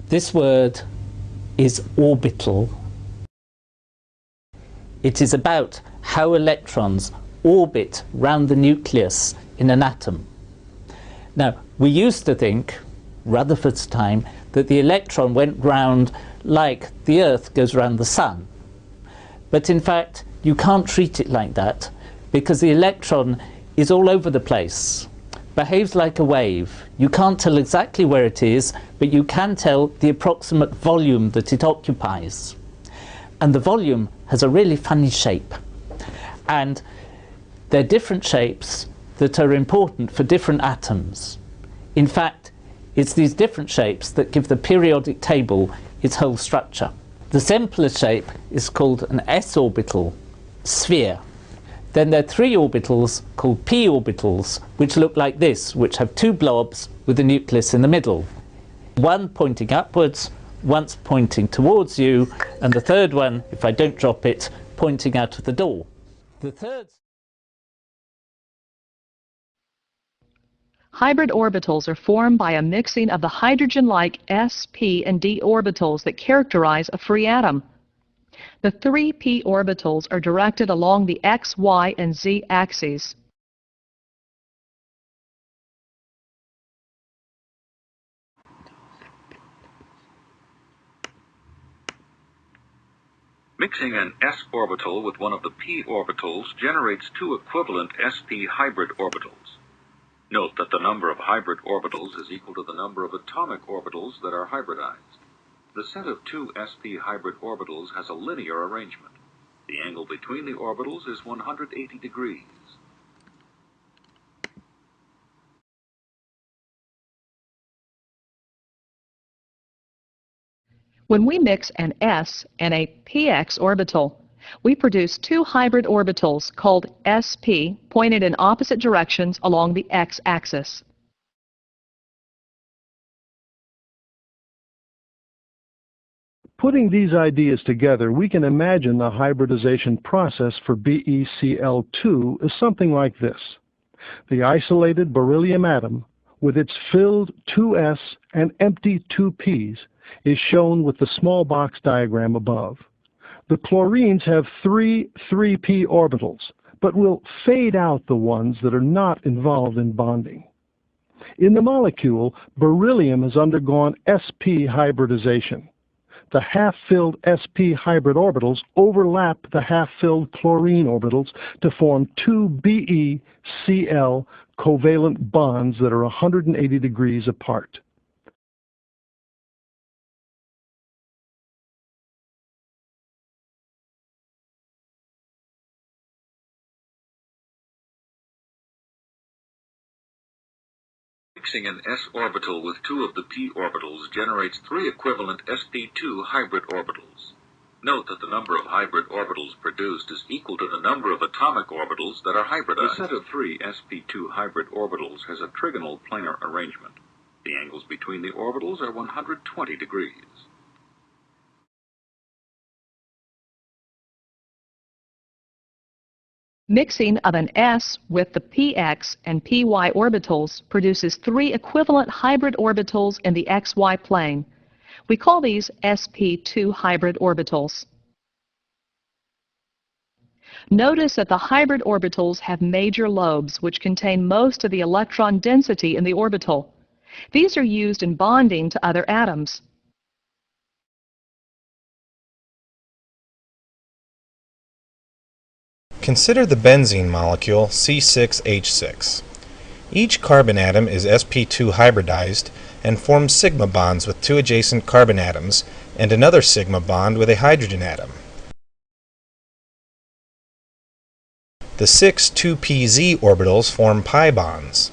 This word is orbital. It is about how electrons orbit round the nucleus in an atom. Now, we used to think, Rutherford's time, that the electron went round like the Earth goes round the Sun. But in fact, you can't treat it like that, because the electron is all over the place, behaves like a wave. You can't tell exactly where it is, but you can tell the approximate volume that it occupies. And the volume has a really funny shape. And they're different shapes that are important for different atoms. In fact, it's these different shapes that give the periodic table its whole structure. The simplest shape is called an s orbital, sphere. Then there are three orbitals called p orbitals, which look like this, which have two blobs with a nucleus in the middle. One pointing upwards, one pointing towards you, and the third one, if I don't drop it, pointing out of the door. The third... Hybrid orbitals are formed by a mixing of the hydrogen-like s, p, and d orbitals that characterize a free atom. The three p orbitals are directed along the x, y, and z axes. Mixing an s orbital with one of the p orbitals generates two equivalent sp hybrid orbitals. Note that the number of hybrid orbitals is equal to the number of atomic orbitals that are hybridized. The set of two sp hybrid orbitals has a linear arrangement. The angle between the orbitals is 180 degrees. When we mix an s and a px orbital, we produce two hybrid orbitals called sp pointed in opposite directions along the x-axis. Putting these ideas together, we can imagine the hybridization process for BeCl2 as something like this. The isolated beryllium atom, with its filled 2s and empty 2p's, is shown with the small box diagram above. The chlorines have three 3p orbitals, but will fade out the ones that are not involved in bonding. In the molecule, beryllium has undergone sp hybridization. The half-filled sp hybrid orbitals overlap the half-filled chlorine orbitals to form two BeCl covalent bonds that are 180 degrees apart. Mixing an s orbital with two of the p orbitals generates three equivalent sp2 hybrid orbitals. Note that the number of hybrid orbitals produced is equal to the number of atomic orbitals that are hybridized. The set of three sp2 hybrid orbitals has a trigonal planar arrangement. The angles between the orbitals are 120 degrees. Mixing of an s with the px and py orbitals produces three equivalent hybrid orbitals in the xy plane. We call these sp2 hybrid orbitals. Notice that the hybrid orbitals have major lobes which contain most of the electron density in the orbital. These are used in bonding to other atoms. Consider the benzene molecule C6H6. Each carbon atom is sp2 hybridized and forms sigma bonds with two adjacent carbon atoms and another sigma bond with a hydrogen atom. The six 2pz orbitals form pi bonds.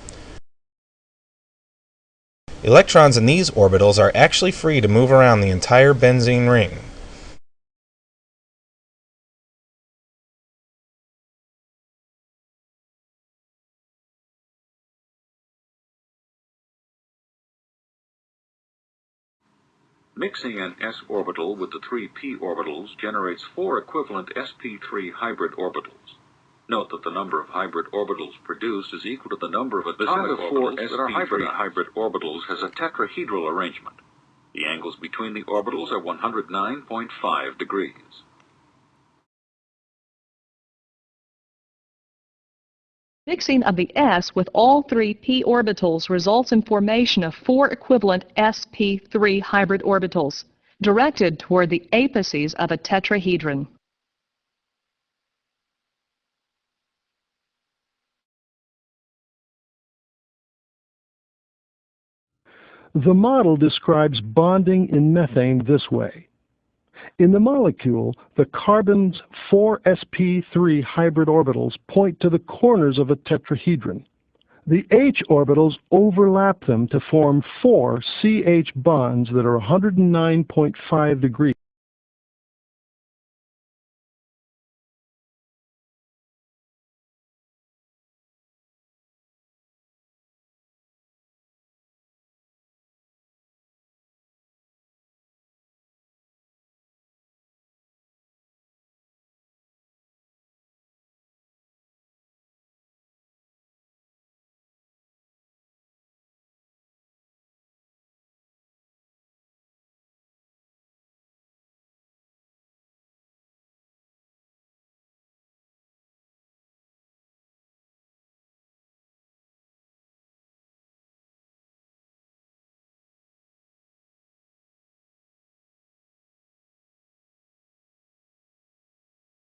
Electrons in these orbitals are actually free to move around the entire benzene ring. Mixing an s orbital with the three p orbitals generates four equivalent sp3 hybrid orbitals. Note that the number of hybrid orbitals produced is equal to the number of atomic orbitals that are hybridized. The set of four sp3 hybrid orbitals has a tetrahedral arrangement. The angles between the orbitals are 109.5 degrees. Mixing of the s with all three p orbitals results in formation of four equivalent sp3 hybrid orbitals, directed toward the apices of a tetrahedron. The model describes bonding in methane this way. In the molecule, the carbon's four sp3 hybrid orbitals point to the corners of a tetrahedron. The H orbitals overlap them to form four CH bonds that are 109.5 degrees.